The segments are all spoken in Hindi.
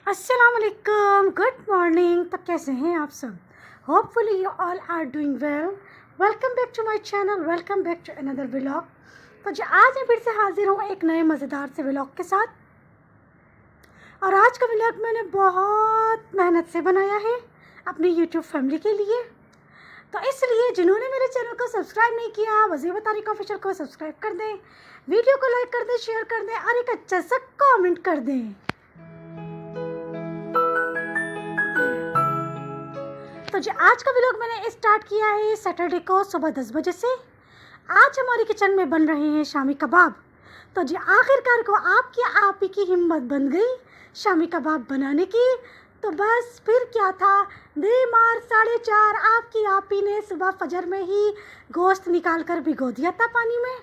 अस्सलाम वालेकुम, गुड मॉर्निंग। तो कैसे हैं आप सब? Hopefully you all are doing well. Welcome back to my channel, welcome back to another vlog. तो जो आज मैं फिर से हाजिर हूँ एक नए मज़ेदार से व्लॉग के साथ। और आज का व्लॉग मैंने बहुत मेहनत से बनाया है अपनी यूट्यूब फैमिली के लिए। तो इसलिए जिन्होंने मेरे चैनल को सब्सक्राइब नहीं किया, वज़ीबा तारिक ऑफिशियल को सब्सक्राइब कर दें, वीडियो को लाइक कर दें, शेयर कर दें और एक अच्छा सा कमेंट कर दें। तो जो आज का व्लॉग मैंने स्टार्ट किया है सैटरडे को सुबह 10 बजे से। आज हमारे किचन में बन रहे हैं शामी कबाब। तो जी आखिरकार को आपकी आप ही की हिम्मत बन गई शामी कबाब बनाने की। तो बस फिर क्या था, बेमार 4:30 आपकी आप ही ने सुबह फजर में ही गोश्त निकाल कर भिगो दिया था पानी में,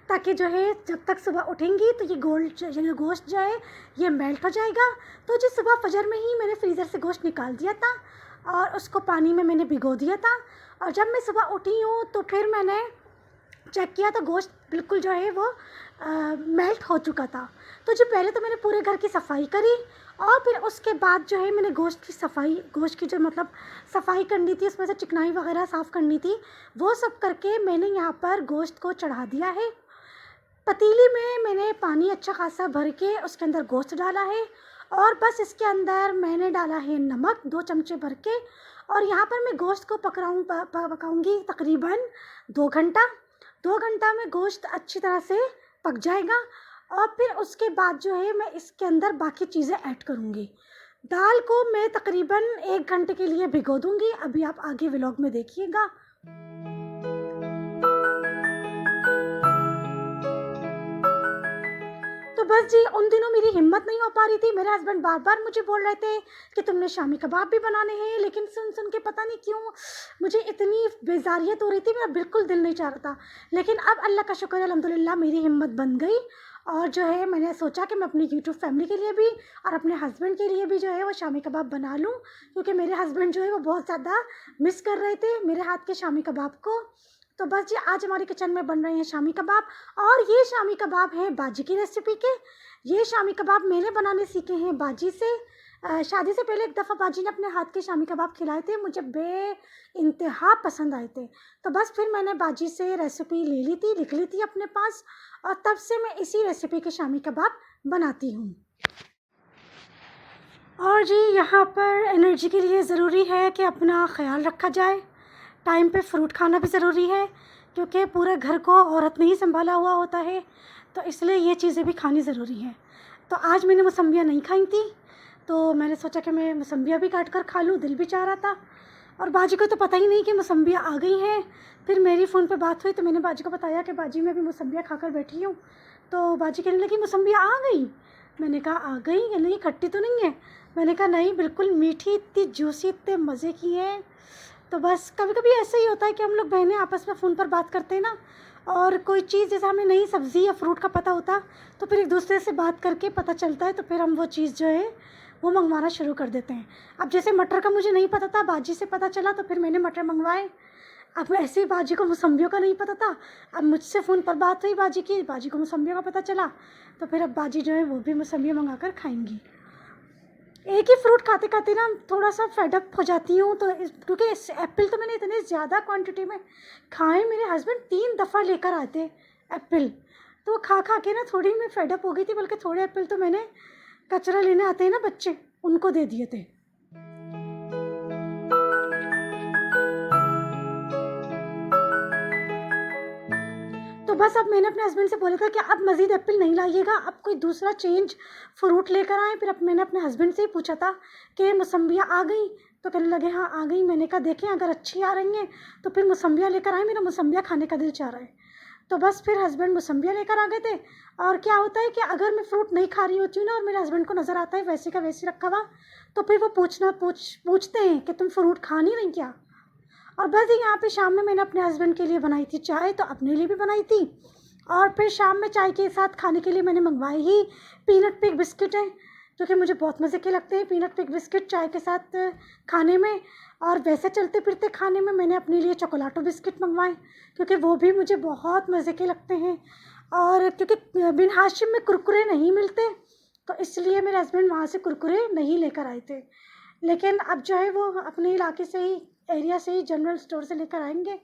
ताकि जो है जब तक सुबह उठेंगी तो ये गोश्त जो है ये मेल्ट हो जाएगा। तो जी सुबह फजर में ही मैंने फ्रीज़र से गोश्त निकाल दिया था और उसको पानी में मैंने भिगो दिया था। और जब मैं सुबह उठी हूँ तो फिर मैंने चेक किया तो गोश्त बिल्कुल जो है वो मेल्ट हो चुका था। तो जो पहले तो मैंने पूरे घर की सफाई करी और फिर उसके बाद जो है मैंने गोश्त की जो मतलब सफाई करनी थी, उसमें से चिकनाई वगैरह साफ़ करनी थी, वो सब करके मैंने यहाँ पर गोश्त को चढ़ा दिया है। पतीली में मैंने पानी अच्छा खासा भर के उसके अंदर गोश्त डाला है और बस इसके अंदर मैंने डाला है नमक 2 चमचे भर के। और यहाँ पर मैं गोश्त को पकाऊंगी तकरीबन 2 घंटा। 2 घंटा में गोश्त अच्छी तरह से पक जाएगा और फिर उसके बाद जो है मैं इसके अंदर बाकी चीज़ें ऐड करूँगी। दाल को मैं तकरीबन 1 घंटे के लिए भिगो दूँगी। अभी आप आगे व्लॉग में देखिएगा। तो बस जी उन दिनों मेरी हिम्मत नहीं हो पा रही थी। मेरे हस्बैंड बार बार मुझे बोल रहे थे कि तुमने शामी कबाब भी बनाने हैं, लेकिन सुन सुन के पता नहीं क्यों मुझे इतनी बेजारियत हो रही थी, मेरा बिल्कुल दिल नहीं चाह रहा था। लेकिन अब अल्लाह का शुक्र है, अल्हम्दुलिल्लाह मेरी हिम्मत बन गई और जो है मैंने सोचा कि मैं अपनी यूट्यूब फैमिली के लिए भी और अपने हस्बैंड के लिए भी जो है वो शामी कबाब बना लूँ, क्योंकि मेरे हस्बैंड जो है वो बहुत ज़्यादा मिस कर रहे थे मेरे हाथ के शामी कबाब को। तो बस जी आज हमारे किचन में बन रहे हैं शामी कबाब। और ये शामी कबाब हैं बाजी की रेसिपी के। ये शामी कबाब मैंने बनाने सीखे हैं बाजी से। शादी से पहले एक दफ़ा बाजी ने अपने हाथ के शामी कबाब खिलाए थे, मुझे इंतहा पसंद आए थे। तो बस फिर मैंने बाजी से रेसिपी ले ली थी, लिख ली थी अपने पास, और तब से मैं इसी रेसिपी के शामी कबाब बनाती हूँ। और जी यहाँ पर एनर्जी के लिए ज़रूरी है कि अपना ख्याल रखा जाए। टाइम पे फ्रूट खाना भी ज़रूरी है, क्योंकि पूरे घर को औरत ने ही संभाला हुआ होता है, तो इसलिए ये चीज़ें भी खानी ज़रूरी हैं। तो आज मैंने मौसम्बियाँ नहीं खाई थी, तो मैंने सोचा कि मैं मौसम्बियाँ भी काट कर खा लूँ, दिल भी चाह रहा था। और बाजी को तो पता ही नहीं कि मौसम्बियाँ आ गई हैं। फिर मेरी फ़ोन पे बात हुई तो मैंने बाजी को बताया कि बाजी मैं अभी मौसम्बियाँ खाकर बैठी हूँ। तो बाजी कहने लगी मौसम्बियाँ आ गई? मैंने कहा आ गई, कहने लगी खट्टी तो नहीं है? मैंने कहा नहीं, बिल्कुल मीठी, इतनी जूसी, इतने मज़े की हैं। तो बस कभी कभी ऐसा ही होता है कि हम लोग बहनें आपस में फ़ोन पर बात करते हैं ना, और कोई चीज़ जैसे हमें नई सब्ज़ी या फ्रूट का पता होता तो फिर एक दूसरे से बात करके पता चलता है, तो फिर हम वो चीज़ जो है वो मंगवाना शुरू कर देते हैं। अब जैसे मटर का मुझे नहीं पता था, बाजी से पता चला तो फिर मैंने मटर मंगवाए। अब ऐसे ही बाजी को मौसम्बियों का नहीं पता था, अब मुझसे फ़ोन पर बात हुई बाजी की, बाजी को मौसम्बियों का पता चला, तो फिर अब बाजी जो है वो भी मौसम्बियाँ मंगा कर खाएँगी। एक ही फ्रूट खाते खाते ना थोड़ा सा फेडअप हो जाती हूँ। तो क्योंकि एप्पल तो मैंने इतने ज़्यादा क्वांटिटी में खाए, मेरे हस्बैंड 3 दफ़ा लेकर आते एप्पल, तो खा खा के ना थोड़ी मैं फेडअप हो गई थी। बल्कि थोड़े एप्पल तो मैंने कचरा लेने आते हैं ना बच्चे, उनको दे दिए थे। तो बस अब मैंने अपने हस्बैंड से बोला था कि अब मज़ीद एप्पल नहीं लाइएगा, अब कोई दूसरा चेंज फ्रूट लेकर आएँ। फिर अब मैंने अपने हस्बैंड से ही पूछा था कि मौसम्बियाँ आ गई? तो कहने लगे हाँ आ गई। मैंने कहा देखें अगर अच्छी आ रही हैं तो फिर मौसम्बियाँ लेकर आएँ, मेरा मौसम्बियाँ खाने का दिल चाह रहा है। तो बस फिर हस्बैंड मौसम्बियाँ लेकर आ गए थे। और क्या होता है कि अगर मैं फ्रूट नहीं खा रही होती हूँ ना और मेरे हस्बैंड को नज़र आता है वैसे का वैसे रखा हुआ, तो फिर वो पूछते हैं कि तुम फ्रूट खा नहीं रही क्या? और बस यहाँ पे शाम में मैंने अपने हस्बैंड के लिए बनाई थी चाय, तो अपने लिए भी बनाई थी। और फिर शाम में चाय के साथ खाने के लिए मैंने मंगवाई ही पीनट पिग बिस्किट है, क्योंकि मुझे बहुत मज़े के लगते हैं पीनट पिग बिस्किट चाय के साथ खाने में। और वैसे चलते फिरते खाने में मैंने अपने लिए चोकोलाटो बिस्किट मंगवाए, क्योंकि वो भी मुझे बहुत मज़े के लगते हैं। और क्योंकि बिन हाशिम में कुरकुरे नहीं मिलते, तो इसलिए मेरे हस्बैंड वहाँ से कुरकुरे नहीं लेकर आए थे। लेकिन अब जो है वो अपने इलाके से ही, एरिया से ही जनरल स्टोर से लेकर आएंगे,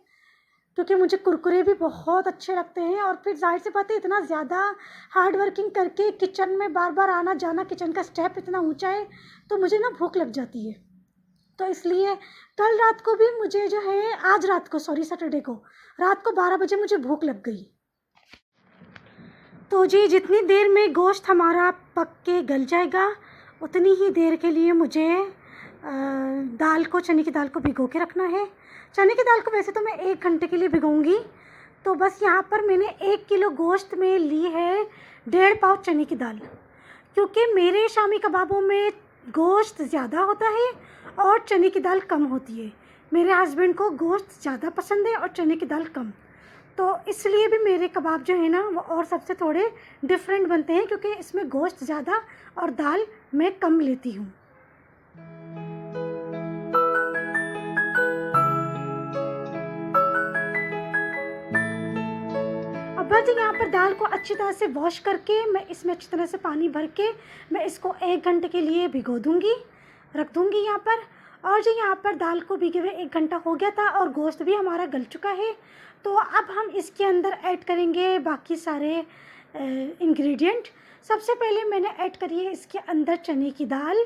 क्योंकि मुझे कुरकुरे भी बहुत अच्छे लगते हैं। और फिर जाहिर सी बात है, इतना ज़्यादा हार्ड वर्किंग करके किचन में बार बार आना जाना, किचन का स्टेप इतना ऊंचा है, तो मुझे ना भूख लग जाती है। तो इसलिए कल रात को भी मुझे जो है, आज रात को, सॉरी सैटरडे को रात को 12 बजे मुझे भूख लग गई। तो जी जितनी देर में गोश्त हमारा पक के गल जाएगा, उतनी ही देर के लिए मुझे दाल को, चने की दाल को भिगो के रखना है। चने की दाल को वैसे तो मैं 1 घंटे के लिए भिगोऊंगी। तो बस यहाँ पर मैंने 1 किलो गोश्त में ली है 1.5 पाव चने की दाल, क्योंकि मेरे शामी कबाबों में गोश्त ज़्यादा होता है और चने की दाल कम होती है। मेरे हस्बैंड को गोश्त ज़्यादा पसंद है और चने की दाल कम, तो इसलिए भी मेरे कबाब जो है ना वो और सबसे थोड़े डिफरेंट बनते हैं, क्योंकि इसमें गोश्त ज़्यादा और दाल मैं कम लेती हूँ। अब बस यहाँ पर दाल को अच्छी तरह से वॉश करके मैं इसमें अच्छी तरह से पानी भर के मैं इसको 1 घंटे के लिए भिगो दूँगी, रख दूँगी यहाँ पर। और जो यहाँ पर दाल को भिगे हुए 1 घंटा हो गया था और गोश्त भी हमारा गल चुका है। तो अब हम इसके अंदर ऐड करेंगे बाकी सारे इंग्रेडिएंट। सबसे पहले मैंने ऐड करी है इसके अंदर चने की दाल,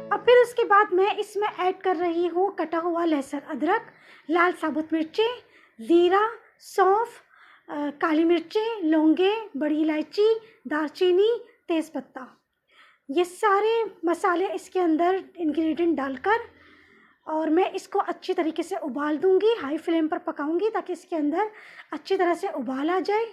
अब फिर उसके बाद मैं इसमें ऐड कर रही हूँ कटा हुआ लहसुन अदरक, लाल साबुत मिर्चें, ज़ीरा, सौंफ, काली मिर्चें, लौंगे, बड़ी इलायची, दालचीनी, तेज़पत्ता, ये सारे मसाले इसके अंदर इंग्रेडिएंट डालकर और मैं इसको अच्छी तरीके से उबाल दूंगी। हाई फ्लेम पर पकाऊंगी ताकि इसके अंदर अच्छी तरह से उबाल आ जाए।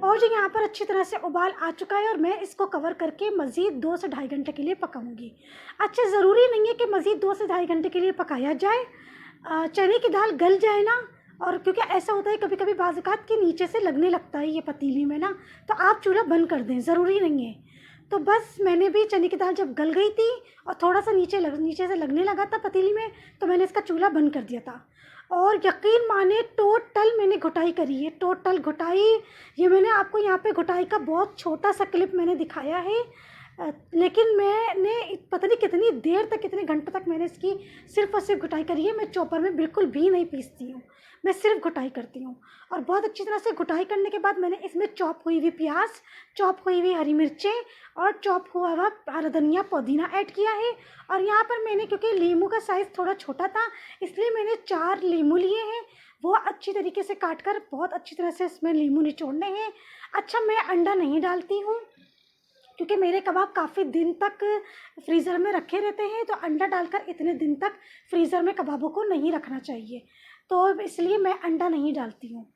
और जो यहाँ पर अच्छी तरह से उबाल आ चुका है और मैं इसको कवर करके मज़ीद 2 से ढाई घंटे के लिए पकाऊंगी। अच्छा, ज़रूरी नहीं है कि मज़ीद 2 से ढाई घंटे के लिए पकाया जाए, चने की दाल गल जाए ना, और क्योंकि ऐसा होता है कभी कभी बाज़ात के नीचे से लगने लगता है ये पतीली में ना, तो आप चूल्हा बंद कर दें, ज़रूरी नहीं है। तो बस मैंने भी चने की दाल जब गल गई थी और थोड़ा सा नीचे से लगने लगा था पतीली में, तो मैंने इसका चूल्हा बंद कर दिया था। और यकीन माने टोटल मैंने घुटाई करी है, टोटल घुटाई। ये मैंने आपको यहाँ पे घुटाई का बहुत छोटा सा क्लिप मैंने दिखाया है, लेकिन मैंने पता नहीं कितनी देर तक, कितने घंटों तक मैंने इसकी सिर्फ और सिर्फ घुटाई करी है। मैं चॉपर में बिल्कुल भी नहीं पीसती हूँ, मैं सिर्फ घुटाई करती हूँ। और बहुत अच्छी तरह से घुटाई करने के बाद मैंने इसमें चॉप हुई हुई प्याज, चॉप हुई हुई हरी मिर्चें और चॉप हुआ हुआ हरा धनिया, पुदीना ऐड किया है। और यहाँ पर मैंने, क्योंकि लीमू का साइज़ थोड़ा छोटा था, इसलिए मैंने 4 लीमू लिए हैं, वो अच्छी तरीके से काट कर बहुत अच्छी तरह से इसमें लीमू निचोड़ने हैं। अच्छा, मैं अंडा नहीं डालती हूँ क्योंकि मेरे कबाब काफ़ी दिन तक फ्रीज़र में रखे रहते हैं, तो अंडा डालकर इतने दिन तक फ्रीज़र में कबाबों को नहीं रखना चाहिए, तो इसलिए मैं अंडा नहीं डालती हूँ।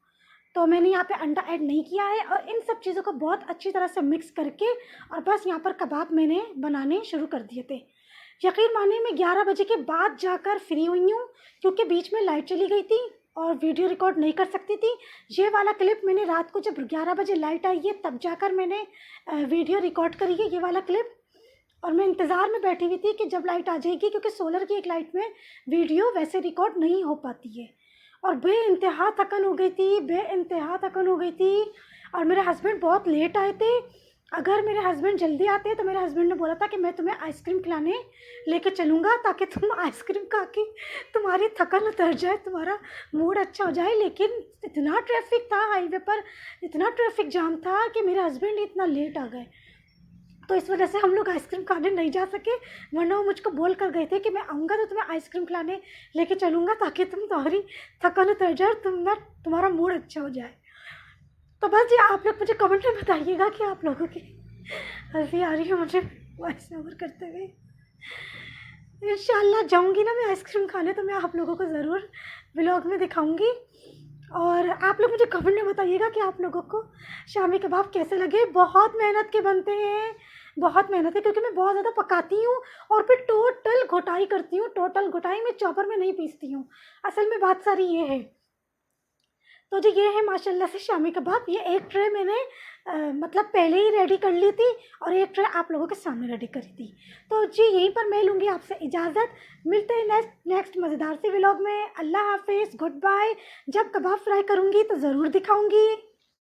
तो मैंने यहाँ पे अंडा ऐड नहीं किया है और इन सब चीज़ों को बहुत अच्छी तरह से मिक्स करके और बस यहाँ पर कबाब मैंने बनाने शुरू कर दिए थे। यकीन मानिए मैं 11 बजे के बाद जाकर फ्री हुई हूँ, क्योंकि बीच में लाइट चली गई थी और वीडियो रिकॉर्ड नहीं कर सकती थी। ये वाला क्लिप मैंने रात को जब 11 बजे लाइट आई है तब जाकर मैंने वीडियो रिकॉर्ड करी है, ये वाला क्लिप। और मैं इंतज़ार में बैठी हुई थी कि जब लाइट आ जाएगी, क्योंकि सोलर की एक लाइट में वीडियो वैसे रिकॉर्ड नहीं हो पाती है। और बेइंतहा थकन हो गई थी, बेइंतहा थकन हो गई थी। और मेरे हस्बैंड बहुत लेट आए थे। अगर मेरे हस्बैंड जल्दी आते तो मेरे हस्बैंड ने बोला था कि मैं तुम्हें आइसक्रीम खिलाने लेके चलूँगा ताकि तुम आइसक्रीम खा के तुम्हारी थकन उतर जाए, तुम्हारा मूड अच्छा हो जाए। लेकिन इतना ट्रैफिक था हाईवे पर, इतना ट्रैफिक जाम था कि मेरे हस्बैंड इतना लेट आ गए, तो इस वजह से हम लोग आइसक्रीम खाने नहीं जा सके। वरना वो मुझको बोल कर गए थे कि मैं आऊँगा तो तुम्हें आइसक्रीम खिलाने लेके चलूँगा ताकि तुम्हारी थकान उतर जाए और तुम्हारा मूड अच्छा हो जाए। तो बस ये आप लोग मुझे कमेंट में बताइएगा कि आप लोगों की हंसी आ रही है मुझे वॉइस ओवर करते हुए। इंशाल्लाह जाऊँगी ना मैं आइसक्रीम खाने, तो मैं आप लोगों को ज़रूर व्लॉग में दिखाऊँगी। और आप लोग मुझे कमेंट में बताइएगा कि आप लोगों को शामी कबाब कैसे लगे। बहुत मेहनत के बनते हैं, बहुत मेहनत है, क्योंकि मैं बहुत ज़्यादा पकाती हूँ और फिर टोटल घोटाई करती हूँ। टोटल घोटाई मैं चॉपर में नहीं पीसती हूँ, असल में बात सारी ये है। तो जी ये है माशाल्लाह से शामी कबाब। ये एक ट्रे मैंने मतलब पहले ही रेडी कर ली थी और एक ट्रे आप लोगों के सामने रेडी करी थी। तो जी यहीं पर मैं लूँगी आपसे इजाज़त। मिलते हैं नेक्स्ट मज़ेदार सी व्लॉग में। अल्लाह हाफिज़, गुड बाय। जब कबाब फ्राई करूँगी तो ज़रूर दिखाऊँगी।